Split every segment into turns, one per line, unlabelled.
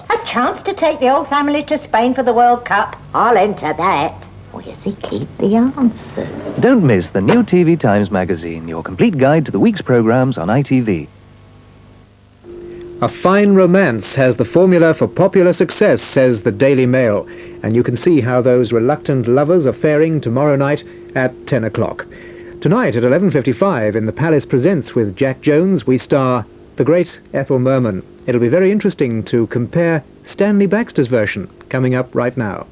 A chance to take the whole family to Spain for the World Cup. I'll enter that. Or does he keep the answers?
Don't miss the new TV Times magazine, your complete guide to the week's programmes on ITV.
A fine romance has the formula for popular success, says the Daily Mail, and you can see how those reluctant lovers are faring tomorrow night at 10 o'clock. Tonight at 11:55 in the Palace Presents with Jack Jones, we star the great Ethel Merman. It'll be very interesting to compare Stanley Baxter's version, coming up right now.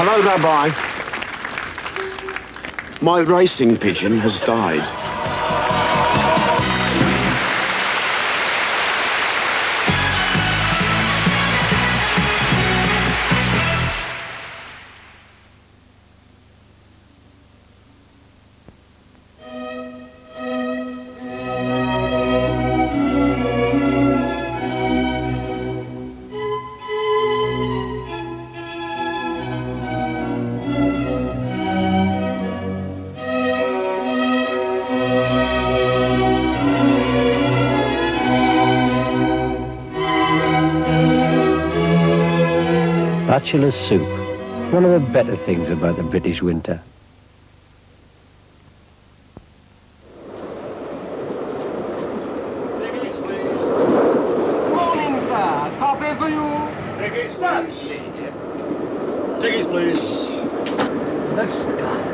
Hello there, boy. My racing pigeon has died.
Bachelor's soup, one of the better things about the British winter.
Tickets, please. Morning, sir. Coffee for you. Tickets, please. Tickets, please. Most kind.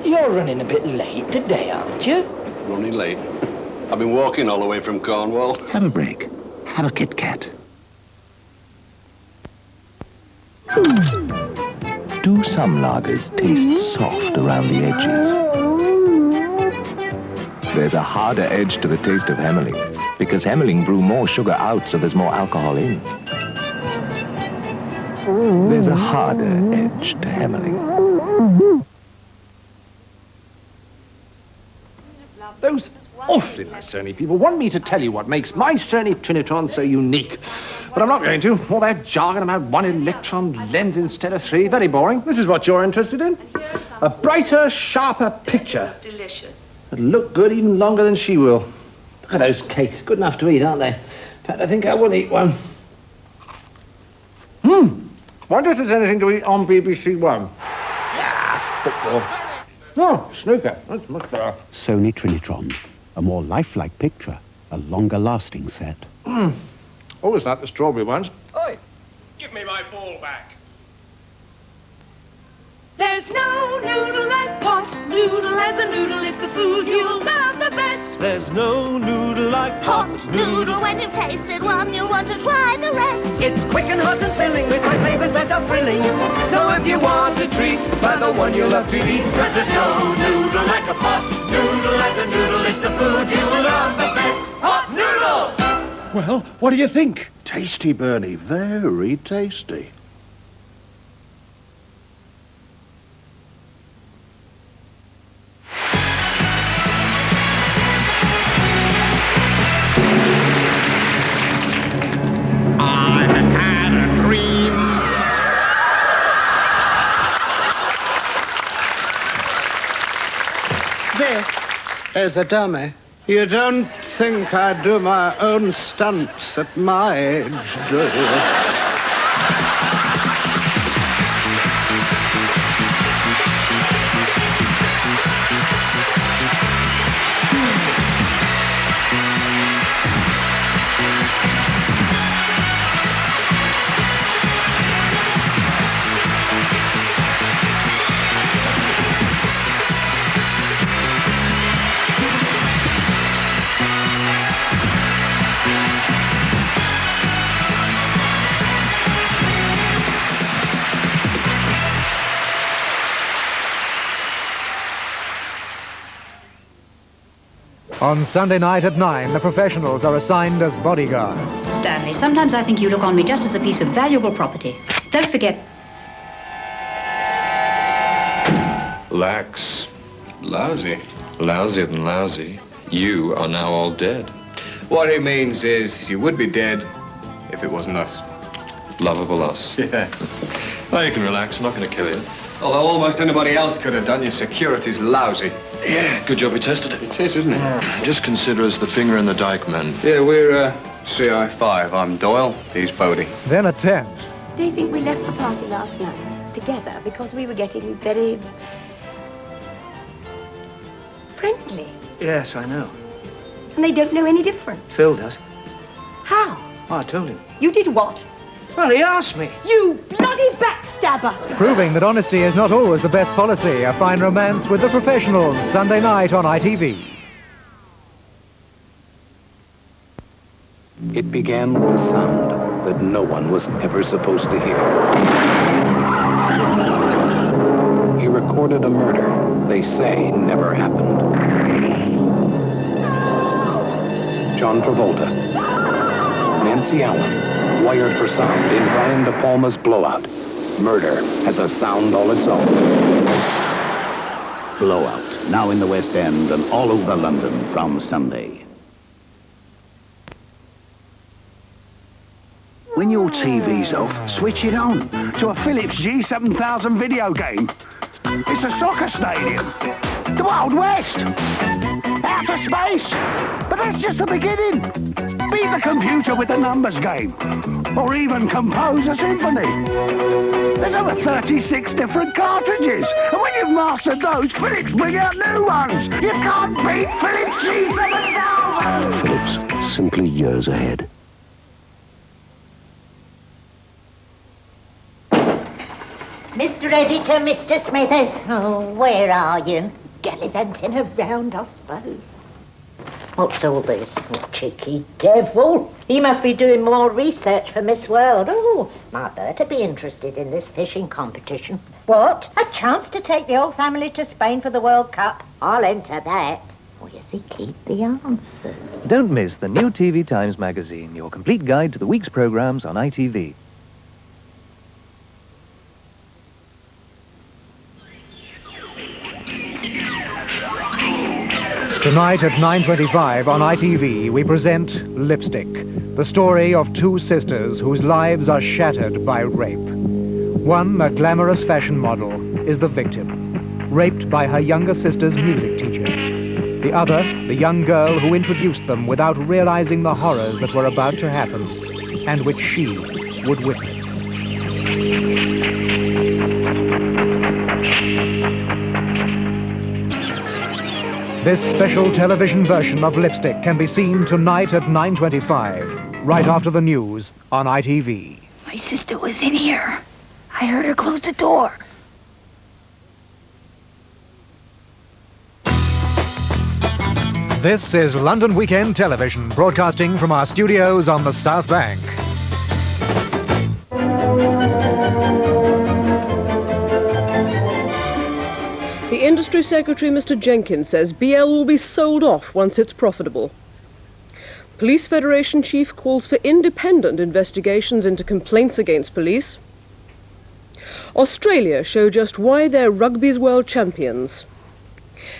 You're running a bit late today, aren't you?
Running late. I've been walking all the way from Cornwall.
Have a break. Have a Kit Kat.
Do some lagers taste soft around the edges? There's a harder edge to the taste of Hemmeling, because Hemmeling brew more sugar out, so there's more alcohol in. There's a harder edge to Hemmeling.
Those awfully nice Sony people want me to tell you what makes my Sony Trinitron so unique. But I'm not going to. All that jargon about one electron lens instead of three, very boring. This is what you're interested in. A brighter, sharper picture.
Delicious.
It'll look good even longer than she will. Look at those cakes. Good enough to eat, aren't they? In fact, I think I will eat one. Wonder if there's anything to eat on BBC One. Football. Oh, snooker. That's much better.
Sony Trinitron. A more lifelike picture. A longer-lasting set.
Always like the strawberry ones.
Oi!
Give me my ball back.
There's no noodle like pot noodle as a noodle. It's the food you'll love the best.
There's no noodle like
Hot noodle. When you've tasted one, you'll want to try the rest.
It's quick and hot and filling with my flavors that are thrilling. So if you want a treat, buy the one you love to eat. 'Cause there's no noodle like a pot noodle as a noodle. It's the food you'll love the best. Hot noodle!
Well, what do you think? Tasty, Bernie. Very tasty.
As a dummy. You don't think I do my own stunts at my age, do you?
On Sunday night at 9, the professionals are assigned as bodyguards.
Stanley, sometimes I think you look on me just as a piece of valuable property. Don't forget...
Lax. Lousy. Lousier than lousy. You are now all dead.
What he means is you would be dead if it wasn't us.
Lovable us.
Yeah.
Well, you can relax. I'm not going to kill you.
Although almost anybody else could have done, your security's lousy.
Yeah, good job we tested it.
It is, isn't it?
Just consider us the finger in the dike, men.
Yeah, we're CI5. I'm Doyle. He's Bodie.
Then at 10.
Do you think we left the party last night together because we were getting very friendly?
Yes, I know.
And they don't know any different.
Phil does.
How?
Oh, I told him.
You did what?
Well, he asked me.
You bloody backstabber!
Proving that honesty is not always the best policy, a fine romance with the professionals, Sunday night on ITV.
It began with a sound that no one was ever supposed to hear. He recorded a murder they say never happened. John Travolta, Nancy Allen, wired for sound in Brian De Palma's Blowout. Murder has a sound all its own.
Blowout, now in the West End and all over London from Sunday.
When your TV's off, switch it on to a Philips G7000 video game. It's a soccer stadium. The Wild West. Outer space. But that's just the beginning. Beat the computer with the numbers game. Or even compose a symphony. There's over 36 different cartridges. And when you've mastered those, Philips bring out new ones. You can't beat Philips G7000.
Philips, simply years ahead.
Mr. Editor, Mr. Smithers. Oh, where are you? Gallivanting around, I suppose. What's all this? Oh, cheeky devil. He must be doing more research for Miss World. Oh, might Bertha be interested in this fishing competition? What? A chance to take the old family to Spain for the World Cup? I'll enter that. Or does he keep the answers?
Don't miss the new TV Times magazine, your complete guide to the week's programmes on ITV.
Tonight at 9:25 on ITV, we present Lipstick, the story of two sisters whose lives are shattered by rape. One, a glamorous fashion model, is the victim, raped by her younger sister's music teacher. The other, the young girl who introduced them without realizing the horrors that were about to happen, and which she would witness. This special television version of Lipstick can be seen tonight at 9:25, right after the news on ITV.
My sister was in here. I heard her close the door.
This is London Weekend Television, broadcasting from our studios on the South Bank.
The Industry Secretary, Mr. Jenkins, says BL will be sold off once it's profitable. Police Federation Chief calls for independent investigations into complaints against police. Australia show just why they're rugby's world champions.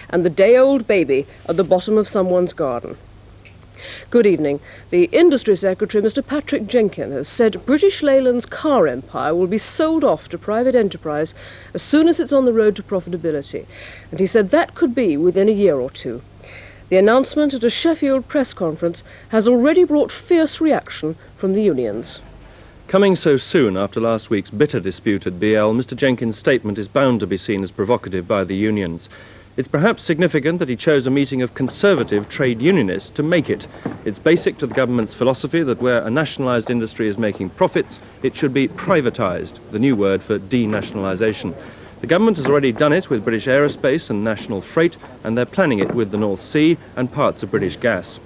And the day-old baby at the bottom of someone's garden. Good evening. The Industry Secretary, Mr. Patrick Jenkins, has said British Leyland's car empire will be sold off to private enterprise as soon as it's on the road to profitability. And he said that could be within a year or two. The announcement at a Sheffield press conference has already brought fierce reaction from the unions.
Coming so soon after last week's bitter dispute at BL, Mr. Jenkins' statement is bound to be seen as provocative by the unions. It's perhaps significant that he chose a meeting of conservative trade unionists to make it. It's basic to the government's philosophy that where a nationalised industry is making profits, it should be privatised, the new word for denationalisation. The government has already done it with British Aerospace and National Freight, and they're planning it with the North Sea and parts of British Gas.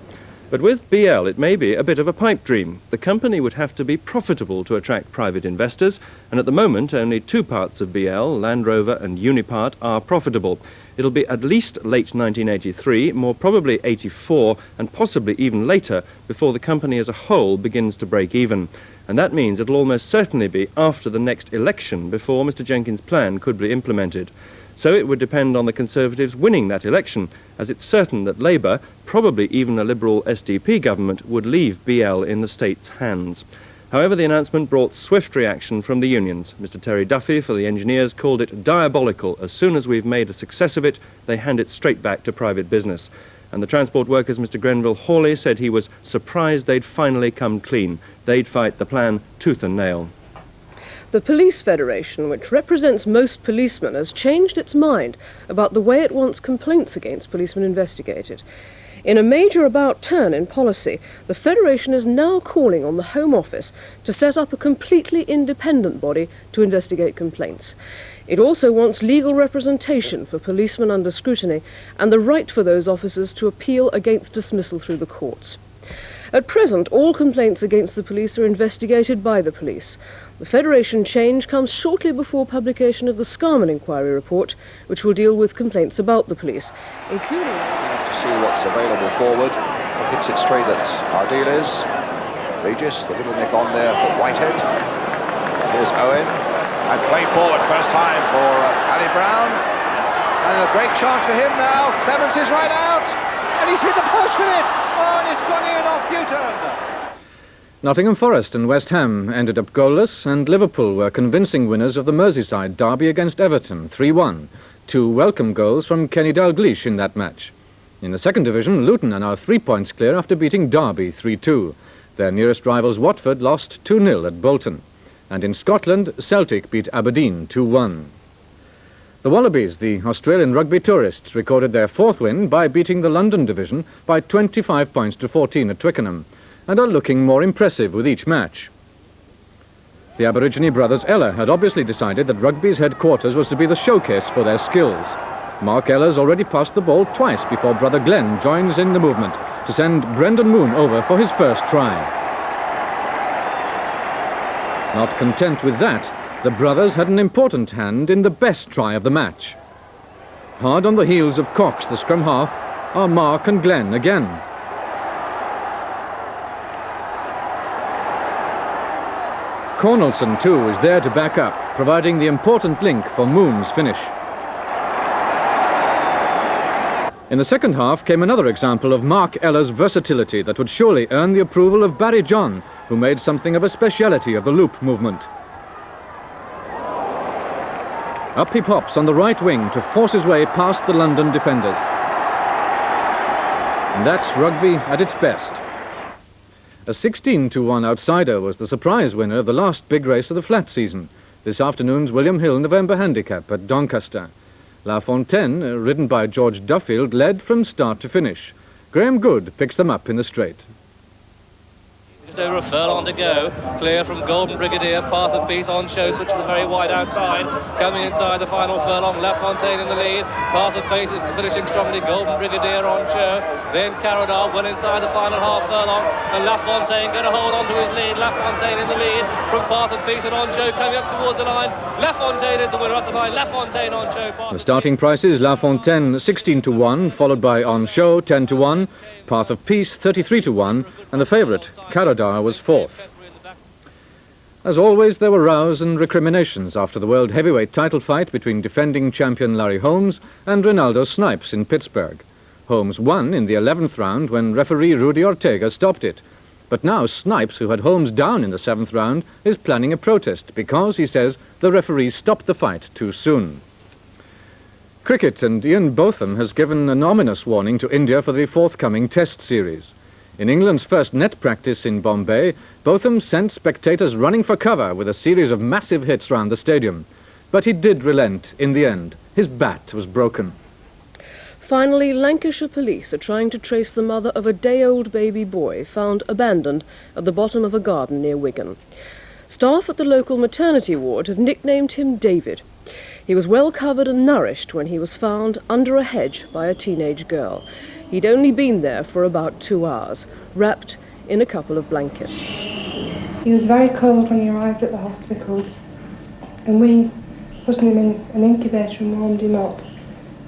But with BL, it may be a bit of a pipe dream. The company would have to be profitable to attract private investors, and at the moment, only two parts of BL, Land Rover and Unipart, are profitable. It'll be at least late 1983, more probably 84, and possibly even later, before the company as a whole begins to break even. And that means it'll almost certainly be after the next election before Mr. Jenkins' plan could be implemented. So it would depend on the Conservatives winning that election, as it's certain that Labour, probably even a Liberal SDP government, would leave BL in the state's hands. However, the announcement brought swift reaction from the unions. Mr. Terry Duffy for the engineers called it diabolical. As soon as we've made a success of it, they hand it straight back to private business. And the transport workers, Mr. Grenville Hawley, said he was surprised they'd finally come clean. They'd fight the plan tooth and nail.
The Police Federation, which represents most policemen, has changed its mind about the way it wants complaints against policemen investigated. In a major about-turn in policy, the Federation is now calling on the Home Office to set up a completely independent body to investigate complaints. It also wants legal representation for policemen under scrutiny and the right for those officers to appeal against dismissal through the courts. At present, all complaints against the police are investigated by the police. The Federation change comes shortly before publication of the Scarman Inquiry report, which will deal with complaints about the police, including...
We'll have to see what's available forward. Hits it straight at our dealers. Regis, the little nick on there for Whitehead. Here's Owen. And played forward, first time for Ali Brown. And a great chance for him now. Clements is right out. And he's hit the post with it. Oh, and it's gone in off Newton.
Nottingham Forest and West Ham ended up goalless, and Liverpool were convincing winners of the Merseyside derby against Everton, 3-1. Two welcome goals from Kenny Dalglish in that match. In the second division, Luton are now 3 points clear after beating Derby 3-2. Their nearest rivals Watford lost 2-0 at Bolton. And in Scotland, Celtic beat Aberdeen 2-1. The Wallabies, the Australian rugby tourists, recorded their fourth win by beating the London division by 25 points to 14 at Twickenham, and are looking more impressive with each match. The Aborigine brothers Ella had obviously decided that rugby's headquarters was to be the showcase for their skills. Mark Ella's already passed the ball twice before brother Glenn joins in the movement to send Brendan Moon over for his first try. Not content with that, the brothers had an important hand in the best try of the match. Hard on the heels of Cox, the scrum half, are Mark and Glenn again. Cornelson, too, is there to back up, providing the important link for Moon's finish. In the second half came another example of Mark Ella's versatility that would surely earn the approval of Barry John, who made something of a speciality of the loop movement. Up he pops on the right wing to force his way past the London defenders. And that's rugby at its best. A 16-1 outsider was the surprise winner of the last big race of the flat season, this afternoon's William Hill November Handicap at Doncaster. La Fontaine, ridden by George Duffield, led from start to finish. Graham Good picks them up in the straight.
Just over a furlong to go, clear from Golden Brigadier, Path of Peace on show, switch to the very wide outside, coming inside the final furlong, La Fontaine in the lead, Path of Peace is finishing strongly, Golden Brigadier on show, then Caradar well inside the final half furlong, and La Fontaine going to hold on to his lead, La Fontaine in the lead, from Path of Peace and on show, coming up towards the line, La Fontaine is the winner at the line, La Fontaine on show.
The starting prices, La Fontaine 16-1, followed by On Show 10-1, Path of Peace 33-1, and the favourite, Caradar, was fourth. As always, there were rows and recriminations after the world heavyweight title fight between defending champion Larry Holmes and Ronaldo Snipes in Pittsburgh. Holmes won in the 11th round when referee Rudy Ortega stopped it. But now Snipes, who had Holmes down in the 7th round, is planning a protest because, he says, the referee stopped the fight too soon. Cricket, and Ian Botham has given an ominous warning to India for the forthcoming Test series. In England's first net practice in Bombay, Botham sent spectators running for cover with a series of massive hits round the stadium. But he did relent in the end. His bat was broken.
Finally, Lancashire police are trying to trace the mother of a day-old baby boy found abandoned at the bottom of a garden near Wigan. Staff at the local maternity ward have nicknamed him David. He was well covered and nourished when he was found under a hedge by a teenage girl. He'd only been there for about 2 hours, wrapped in a couple of blankets.
He was very cold when he arrived at the hospital, and we put him in an incubator and warmed him up.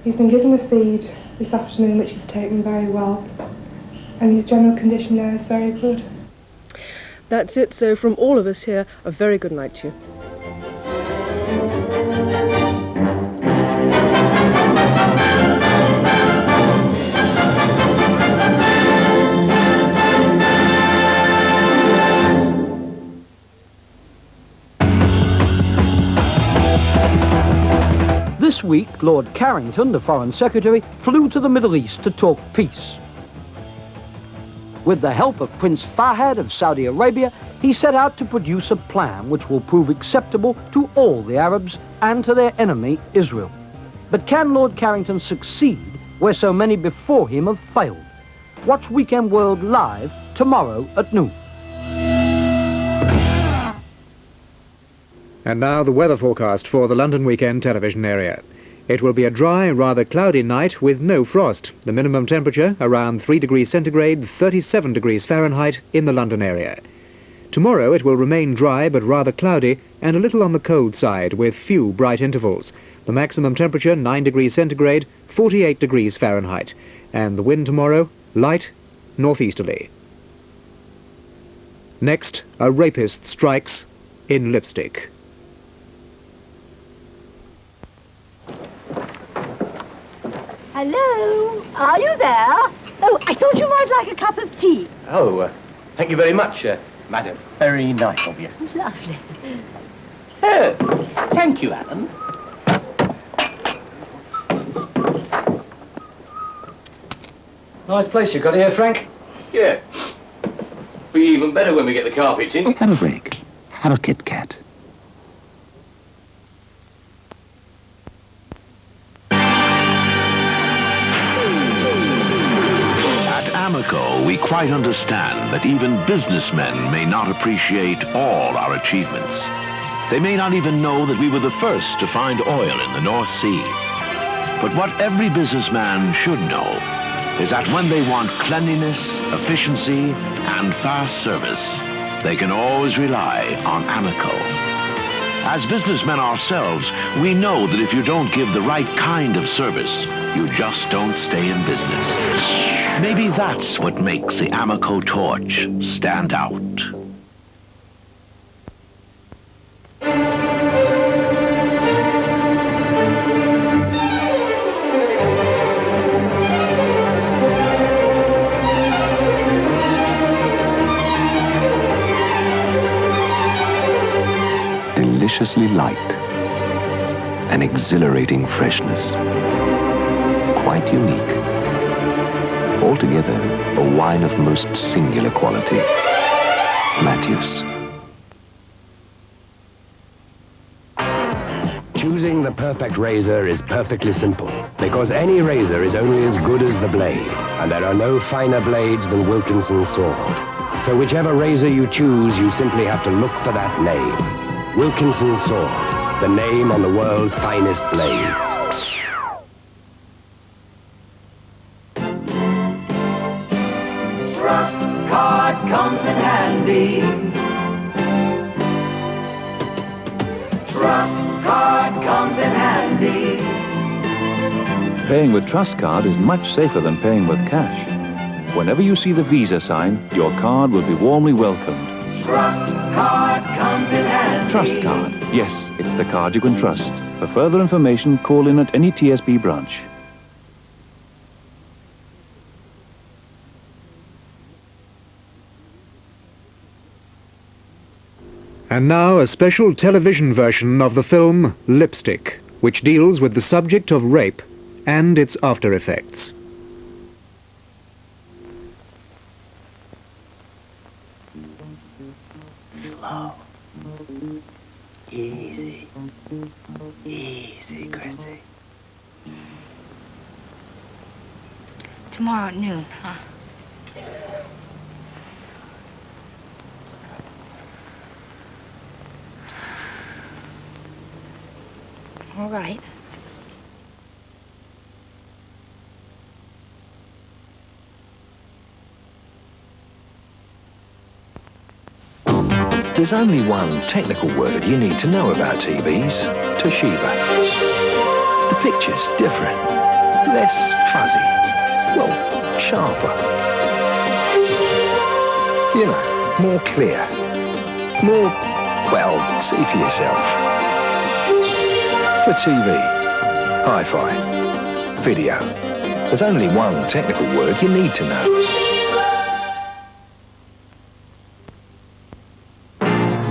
He's been given a feed this afternoon, which he's taken very well, and his general condition now is very good.
That's it, so from all of us here, a very good night to you.
This week, Lord Carrington, the Foreign Secretary, flew to the Middle East to talk peace. With the help of Prince Fahd of Saudi Arabia, he set out to produce a plan which will prove acceptable to all the Arabs and to their enemy, Israel. But can Lord Carrington succeed where so many before him have failed? Watch Weekend World live tomorrow at noon.
And now the weather forecast for the London weekend television area. It will be a dry, rather cloudy night with no frost. The minimum temperature around 3 degrees centigrade, 37 degrees Fahrenheit in the London area. Tomorrow it will remain dry but rather cloudy and a little on the cold side with few bright intervals. The maximum temperature 9 degrees centigrade, 48 degrees Fahrenheit. And the wind tomorrow, light, northeasterly. Next, a rapist strikes in Lipstick.
Hello? Are you there? Oh, I thought you might like a cup of tea.
Oh, thank you very much, madam. Very nice of you.
Lovely.
Oh, thank you, Alan.
Nice place you got here, Frank.
Yeah. Be even better when we get the carpets in.
Have a break. Have a Kit Kat.
Amico, we quite understand that even businessmen may not appreciate all our achievements. They may not even know that we were the first to find oil in the North Sea. But what every businessman should know is that when they want cleanliness, efficiency, and fast service, they can always rely on Amico. As businessmen ourselves, we know that if you don't give the right kind of service, you just don't stay in business. Maybe that's what makes the Amico torch stand out.
Deliciously light, an exhilarating freshness, quite unique. Altogether, a wine of most singular quality. Matthews.
Choosing the perfect razor is perfectly simple, because any razor is only as good as the blade, and there are no finer blades than Wilkinson's sword. So whichever razor you choose, you simply have to look for that name. Wilkinson's sword, the name on the world's finest blades.
Trust card comes in handy. Trust card comes in handy.
Paying with Trust Card is much safer than paying with cash. Whenever you see the Visa sign, your card will be warmly welcomed.
Trust card comes in handy.
Trust Card. Yes, it's the card you can trust. For further information, call in at any TSB branch.
And now a special television version of the film Lipstick, which deals with the subject of rape and its after effects.
Slow. Easy. Easy, Chrissy.
Tomorrow at noon, huh? All right.
There's only one technical word you need to know about TVs. Toshiba. The picture's different. Less fuzzy. Well, sharper. You know, more clear. More, well, see for yourself. For TV, hi-fi, video. There's only one technical word you need to know.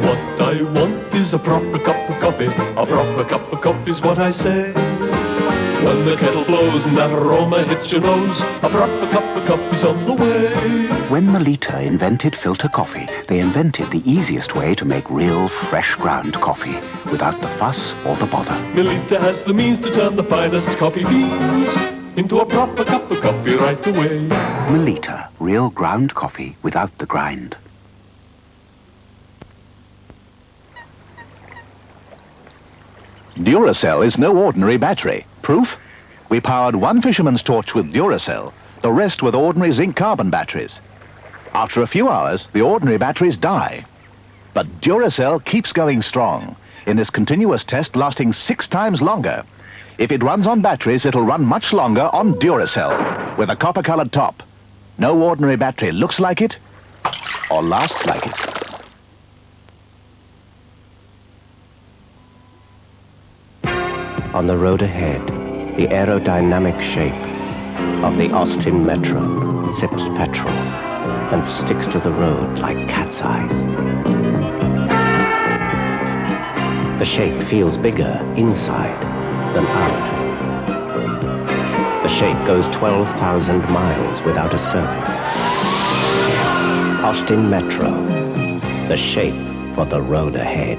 What I want is a proper cup of coffee. A proper cup of coffee is what I say. When the kettle blows and that aroma hits your nose, a proper cup of coffee's on the way.
When Melita invented filter coffee, they invented the easiest way to make real, fresh ground coffee without the fuss or the bother.
Melita has the means to turn the finest coffee beans into a proper cup of coffee right away.
Melita, real ground coffee without the grind.
Duracell is no ordinary battery. Proof? We powered one fisherman's torch with Duracell, the rest with ordinary zinc-carbon batteries. After a few hours, the ordinary batteries die. But Duracell keeps going strong, in this continuous test lasting 6 times longer. If it runs on batteries, it'll run much longer on Duracell, with a copper-colored top. No ordinary battery looks like it, or lasts like it.
On the road ahead, the aerodynamic shape of the Austin Metro sips petrol and sticks to the road like cat's eyes. The shape feels bigger inside than out. The shape goes 12,000 miles without a service. Austin Metro, the shape for the road ahead.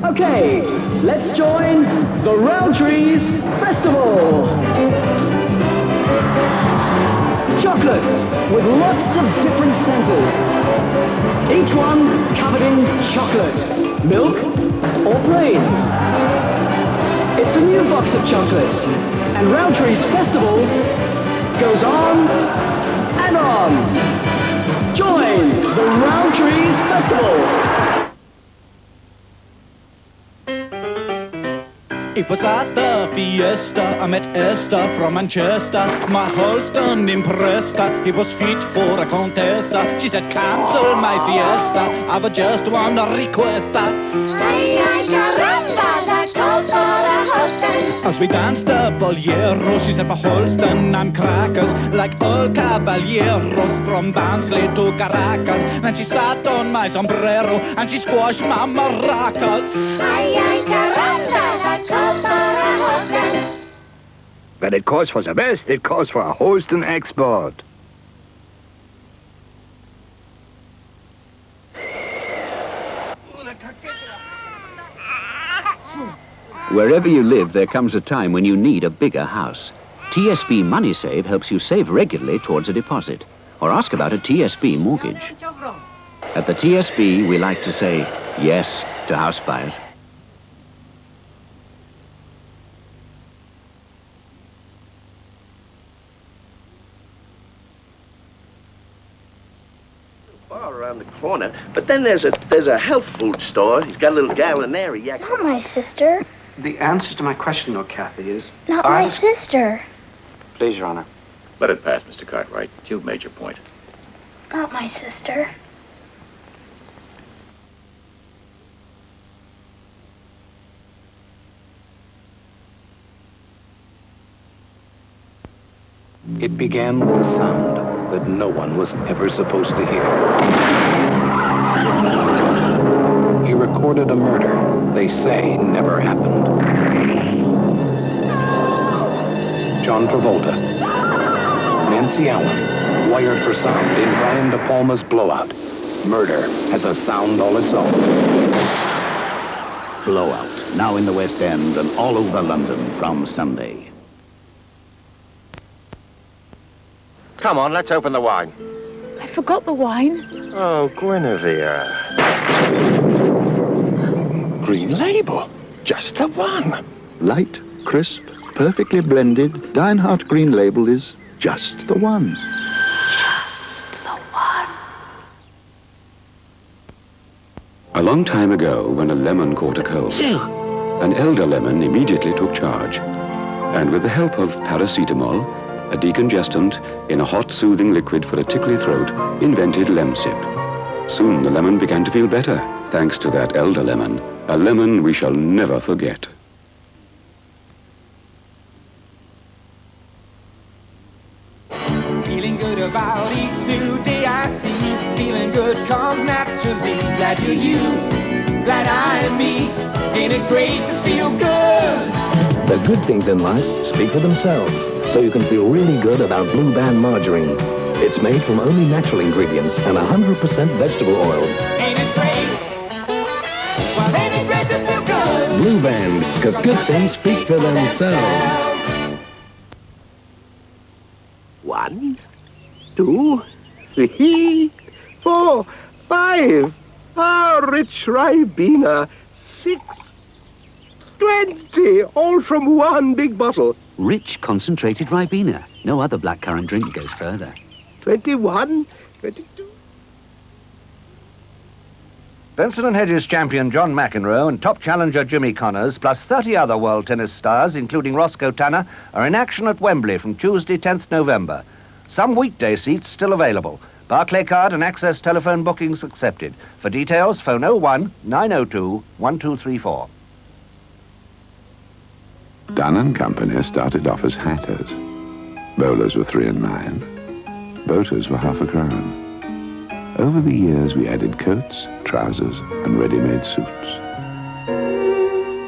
Okay, let's join the Roundtrees Festival. Chocolates with lots of different centers. Each one covered in chocolate, milk or plain. It's a new box of chocolates, and Roundtrees Festival goes on and on. Join the Roundtrees Festival.
It was at the fiesta, I met Esther from Manchester. My husband impressed her, he was fit for a contessa. She said, cancel my fiesta, I would just want a request.
Ay, ay, caramba, that calls for a husband.
As we danced a bolero, she said, for Holston I'm crackers, like all caballeros from Barnsley to Caracas. And she sat on my sombrero, and she squashed my maracas.
Ay, ay, caramba, that calls for a husband.
When it calls for the best, it calls for a Holston export.
Wherever you live, there comes a time when you need a bigger house. TSB MoneySave helps you save regularly towards a deposit, or ask about a TSB mortgage. At the TSB, we like to say yes to house buyers.
Bar around the corner, but then there's a health food store. He's got a little gal in there.
Not my sister.
The answer to my question, though, Kathy, is...
Not my sister.
Please, Your Honor. Let it pass, Mr. Cartwright. You've made your point.
Not my sister.
It began with a sound that no one was ever supposed to hear. He recorded a murder they say never happened. John Travolta, Nancy Allen, wired for sound in Brian De Palma's Blowout. Murder has a sound all its own.
Blowout, now in the West End and all over London from Sunday.
Come on, let's open the wine.
I forgot the wine.
Oh, Guinevere.
Green Label, just the one. Light, crisp, perfectly blended. Deinhardt Green Label is just the one.
Just the one.
A long time ago, when a lemon caught a cold, an elder lemon immediately took charge, and with the help of paracetamol, a decongestant in a hot, soothing liquid for a tickly throat, invented Lemsip. Soon the lemon began to feel better, thanks to that elder lemon, a lemon we shall never forget.
Feeling good about each new day I see. Feeling good comes naturally. Glad you're you, glad I am me. Ain't it great to feel good?
The good things in life speak for themselves, so you can feel really good about Blue Band margarine. It's made from only natural ingredients and 100% vegetable oil.
Ain't it great? Well, ain't it great to feel good?
Blue Band, because good things speak for themselves.
1, 2, 3, 4, 5. Ah, rich Ribena. 6, 20, all from one big bottle.
Rich concentrated Ribena. No other blackcurrant drink goes further.
21, 22.
Benson & Hedges champion John McEnroe and top challenger Jimmy Connors, plus 30 other world tennis stars, including Roscoe Tanner, are in action at Wembley from Tuesday, 10th November. Some weekday seats still available. Barclaycard and Access telephone bookings accepted. For details, phone 01 902 1234.
Dunn & Company started off as hatters. Bowlers were 3 and 9. Boaters were ½ a crown. Over the years, we added coats, trousers, and ready-made suits.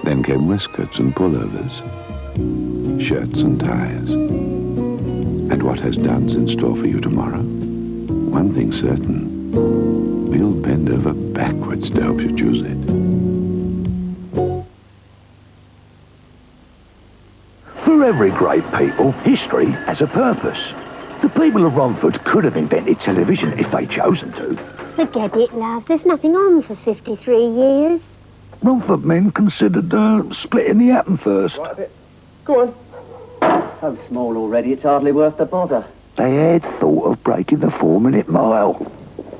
Then came waistcoats and pullovers, shirts and ties. And what has Dunn's in store for you tomorrow? One thing certain, we'll bend over backwards to help you choose it.
For every great people, history has a purpose. The people of Romford could have invented television if they'd chosen to.
Forget it, love. There's nothing on for 53 years.
Romford men considered splitting the atom first.
Go on. So small already, it's hardly worth the bother.
They had thought of breaking the 4-minute mile.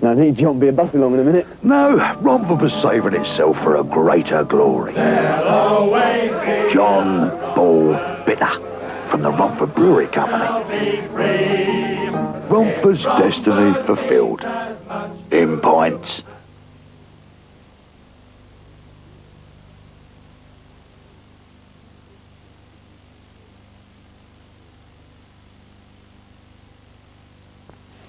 No need, John, be a bus along in a minute.
No, Romford was saving itself for a greater glory. John Ball Bitter from the Romford Brewery Company. Romford's destiny fulfilled. In pints.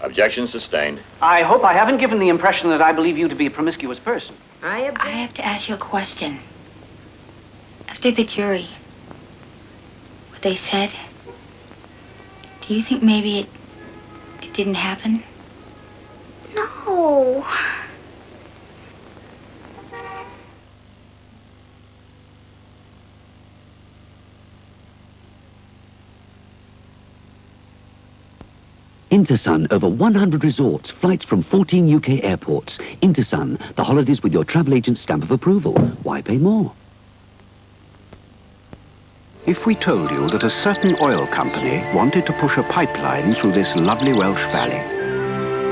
Objection sustained.
I hope I haven't given the impression that I believe you to be a promiscuous person.
I have to ask you a question. After the jury, what they said, do you think maybe it didn't happen?
No.
Intersun, over 100 resorts, flights from 14 UK airports. Intersun, the holidays with your travel agent's stamp of approval. Why pay more?
If we told you that a certain oil company wanted to push a pipeline through this lovely Welsh valley,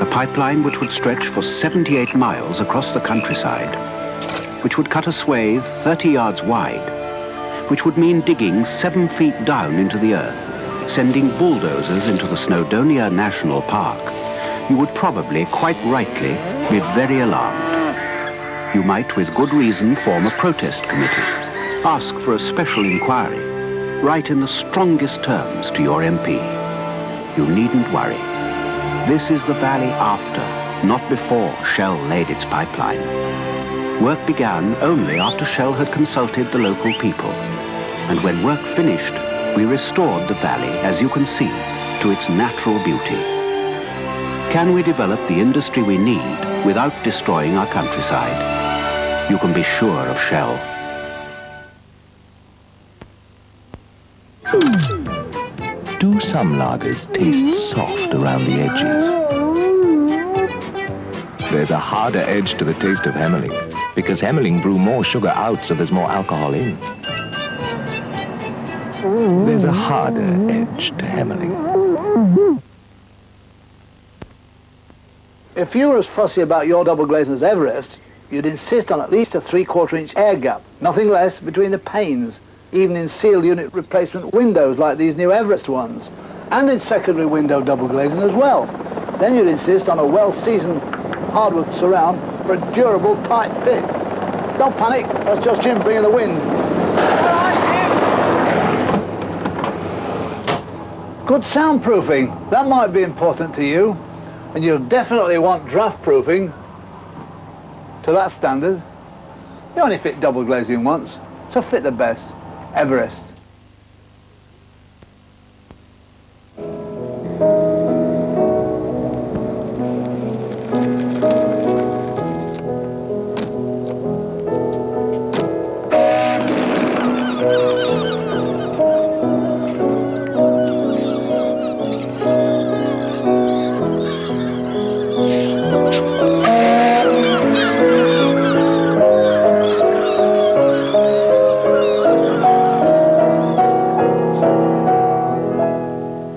a pipeline which would stretch for 78 miles across the countryside, which would cut a swathe 30 yards wide, which would mean digging 7 feet down into the earth, sending bulldozers into the Snowdonia National Park, you would probably, quite rightly, be very alarmed. You might, with good reason, form a protest committee, ask for a special inquiry, write in the strongest terms to your MP. You needn't worry. This is the valley after, not before, Shell laid its pipeline. Work began only after Shell had consulted the local people, and when work finished, we restored the valley, as you can see, to its natural beauty. Can we develop the industry we need without destroying our countryside? You can be sure of Shell. Do some lagers taste soft around the edges? There's a harder edge to the taste of Hemmerling, because Hemmerling brew more sugar out, so there's more alcohol in. There's a harder edge to Hemmerling.
If you were as fussy about your double glazing as Everest,
you'd insist on at least a 3/4 inch air gap, nothing less, between the panes, even in sealed unit replacement windows like these new Everest ones, and in secondary window double glazing as well. Then you'd insist on a well-seasoned hardwood surround for a durable, tight fit. Don't panic, that's just Jim bringing the wind. Good soundproofing, that might be important to you, and you'll definitely want draft proofing to that standard. You only fit double glazing once, so fit the best. Everest.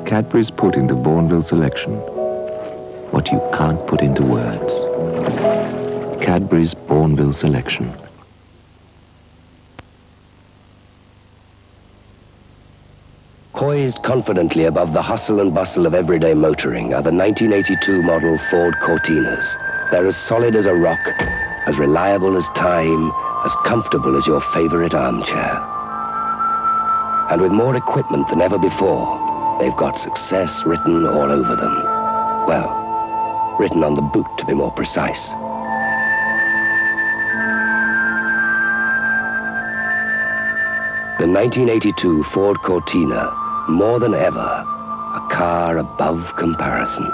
Cadbury's put into Bourneville Selection what you can't put into words. Cadbury's Bourneville Selection.
Poised confidently above the hustle and bustle of everyday motoring are the 1982 model Ford Cortinas. They're as solid as a rock, as reliable as time, as comfortable as your favorite armchair. And with more equipment than ever before, they've got success written all over them. Well, written on the boot to be more precise. The 1982 Ford Cortina, more than ever, a car above comparison.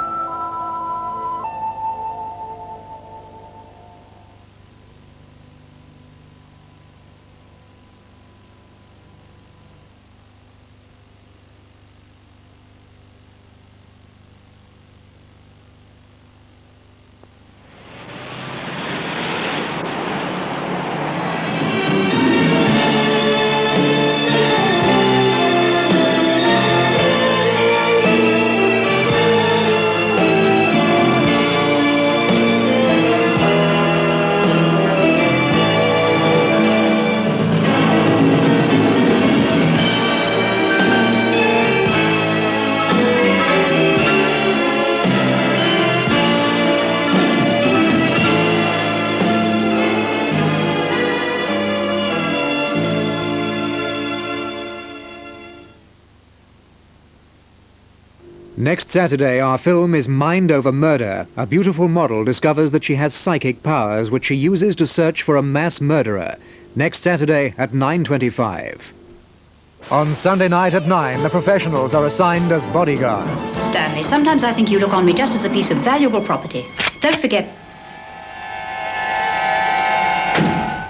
Next Saturday, our film is Mind Over Murder. A beautiful model discovers that she has psychic powers, which she uses to search for a mass murderer. Next Saturday at 9:25. On Sunday night at 9, the professionals are assigned as bodyguards.
Stanley, sometimes I think you look on me just as a piece of valuable property. Don't forget...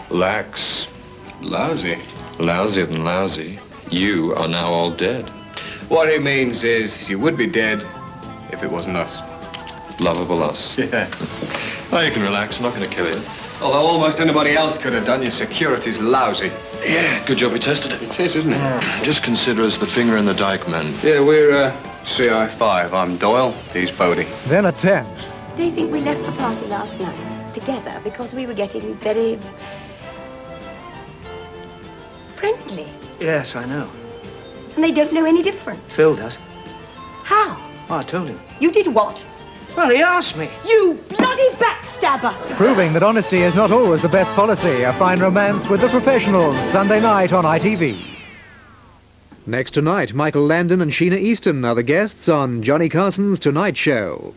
Lax. Lousy. Lousier than lousy. You are now all dead.
What he means is, you would be dead if it wasn't us.
Lovable us.
Yeah.
Oh, you can relax. I'm not going to kill you.
Although almost anybody else could have done, your security's lousy.
Yeah, good job we tested it.
It is, isn't it?
Just consider us the finger in the dike, men.
Yeah, we're CI5. I'm Doyle. He's Bodie.
Then at 10.
They think we left the party last night together because we were getting very friendly.
Yes, I know.
And they don't know any different.
Phil does.
How?
Oh, I told him.
You did what?
Well, he asked me.
You bloody backstabber!
Proving that honesty is not always the best policy. A fine romance with the professionals, Sunday night on ITV. Next tonight, Michael Landon and Sheena Easton are the guests on Johnny Carson's Tonight Show.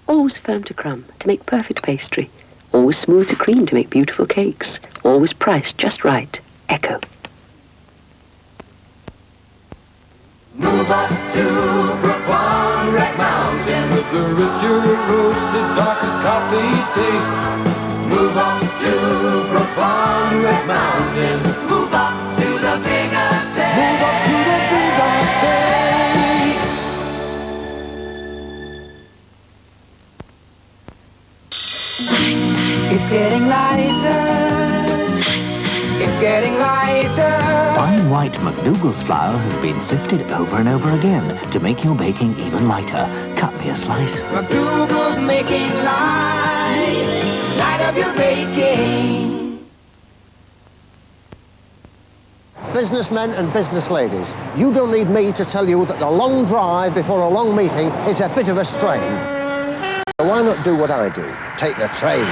Always firm to crumb to make perfect pastry.
Always smooth to cream to make beautiful cakes. Always priced just right. Echo.
Move up to Brooklyn Red Mountain with the richer roasted darker coffee taste. Move up to Brooklyn Red Mountain. Move up to the bigger taste. Move up to the bigger taste.
It's getting lighter. It's getting lighter.
Fine white McDougall's flour has been sifted over and over again to make your baking even lighter. Cut me a slice.
McDougall's making light of your baking.
Businessmen and business ladies, you don't need me to tell you that the long drive before a long meeting is a bit of a strain. So why not do what I do? Take the train.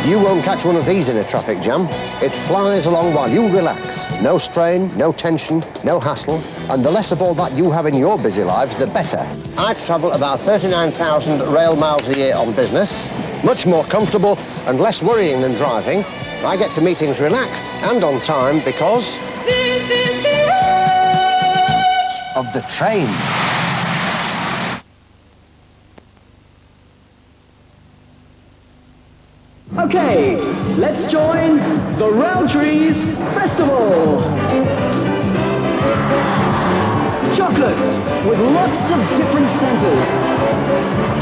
You won't catch one of these in a traffic jam. It flies along while you relax. No strain, no tension, no hassle. And the less of all that you have in your busy lives, the better. I travel about 39,000 rail miles a year on business. Much more comfortable and less worrying than driving. I get to meetings relaxed and on time because...
This is the age
of the train.
Okay, let's join the Roundtrees Festival. Chocolates with lots of different centers.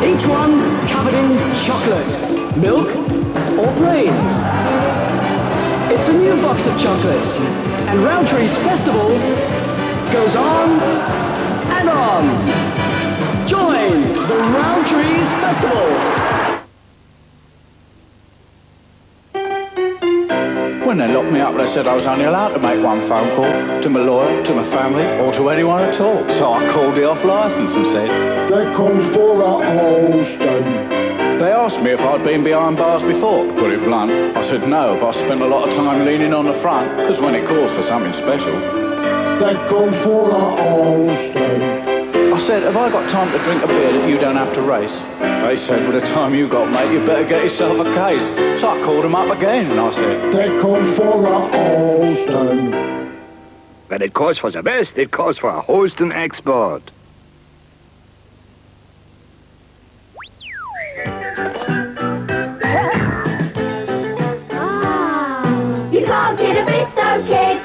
Each one covered in chocolate, milk or plain. It's a new box of chocolates, and Roundtrees Festival goes on and on. Join the Roundtrees Festival.
When they locked me up, they said I was only allowed to make one phone call to my lawyer, to my family, or to anyone at all. So I called the off licence and said,
"That comes for a Holston."
They asked me if I'd been behind bars before. To put it blunt, I said no, but I spent a lot of time leaning on the front, because when it calls for something special...
That comes for a Holston.
I said, have I got time to drink a beer that you don't have to race? They said, with the time you got, mate, you better get yourself a case. So I called them up again and I said,
"That comes for a Holston."
When it calls for the best, it calls for a Holston export.
You can't get a beast, no kid.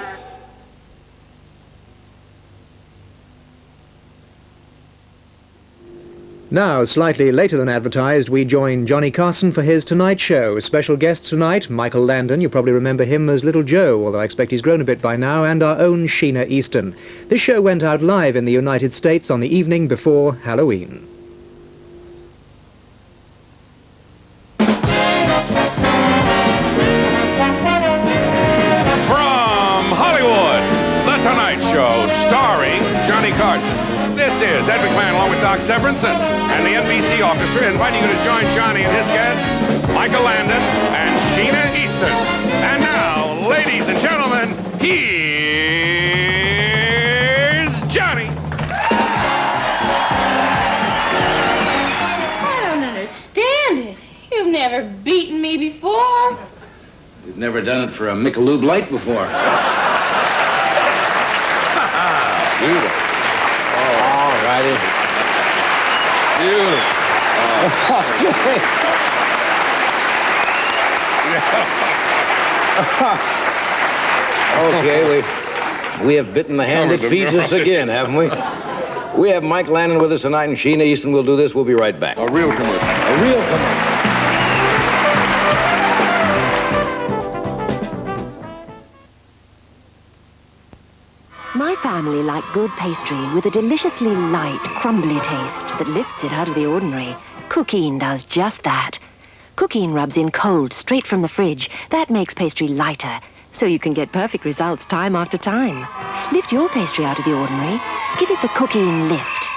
Now, slightly later than advertised, we join Johnny Carson for his Tonight Show. Special guest tonight, Michael Landon. You probably remember him as Little Joe, although I expect he's grown a bit by now, and our own Sheena Easton. This show went out live in the United States on the evening before Halloween.
From Hollywood, The Tonight Show, starring Johnny Carson. This is Ed McMahon along with Doc Severinsen and the NBC Orchestra inviting you to join Johnny and his guests, Michael Landon and Sheena Easton. And now, ladies and gentlemen, here's Johnny.
I don't understand it. You've never beaten me before.
You've never done it for a Michelob Light before. Beautiful. All righty. Beautiful. Okay, we have bitten the hand that feeds us again, haven't we? We have Mike Landon with us tonight, and Sheena Easton will do this. We'll be right back.
A real commercial.
A real commercial.
My family like good pastry with a deliciously light, crumbly taste that lifts it out of the ordinary. Cooking does just that. Cooking rubs in cold, straight from the fridge. That makes pastry lighter, so you can get perfect results time after time. Lift your pastry out of the ordinary. Give it the Cooking lift.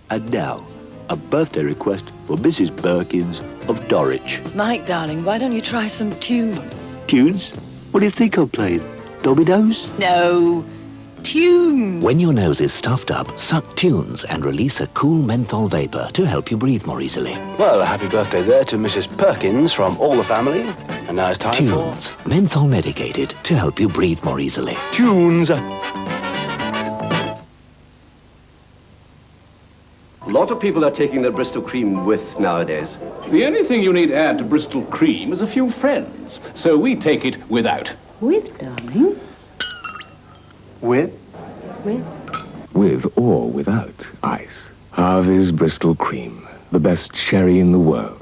And now, a birthday request for Mrs. Birkins of Dorwich.
Mike, darling, why don't you try some tunes?
Tunes? What do you think I'm playing? Dominoes?
No,
Tunes.
When your nose is stuffed up, suck Tunes and release a cool menthol vapor to help you breathe more easily.
Well, happy birthday there to Mrs. Perkins from all the family. And now it's time
Tunes, menthol medicated to help you breathe more easily.
Tunes.
A lot of people are taking their Bristol cream with nowadays.
The only thing you need add to Bristol cream is a few friends. So we take it without.
With, darling? With?
With or without ice. Harvey's Bristol Cream, the best sherry in the world.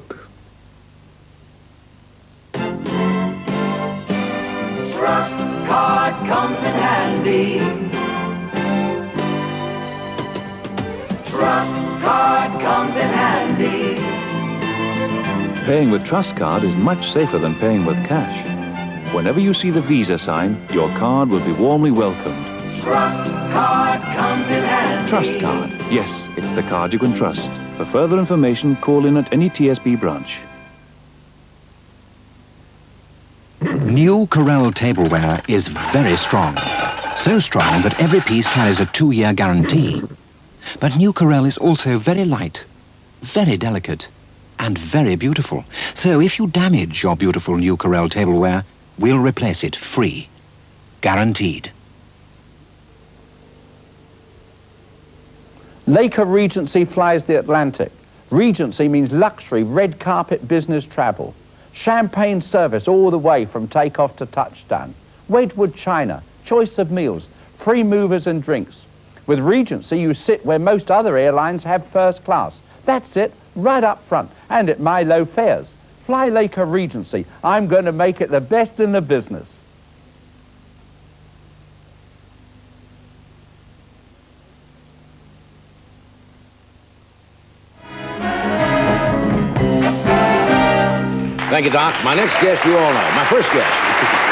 Trust card comes in handy. Trust card comes in handy.
Paying with Trust Card is much safer than paying with cash. Whenever you see the Visa sign, your card will be warmly welcomed.
Trust card comes in handy.
Trust Card. Yes, it's the card you can trust. For further information, call in at any TSB branch.
New Corel tableware is very strong. So strong that every piece carries a 2-year guarantee. But New Corel is also very light, very delicate, and very beautiful. So if you damage your beautiful New Corel tableware, we'll replace it free. Guaranteed.
Laker Regency flies the Atlantic. Regency means luxury, red carpet business travel. Champagne service all the way from takeoff to touchdown. Wedgwood china, choice of meals, free movers and drinks. With Regency, you sit where most other airlines have first class. That's it, right up front, and at my low fares. Fly Laker Regency. I'm going to make it the best in the business.
Thank you, Doc. My next guest, you all know. My first guest.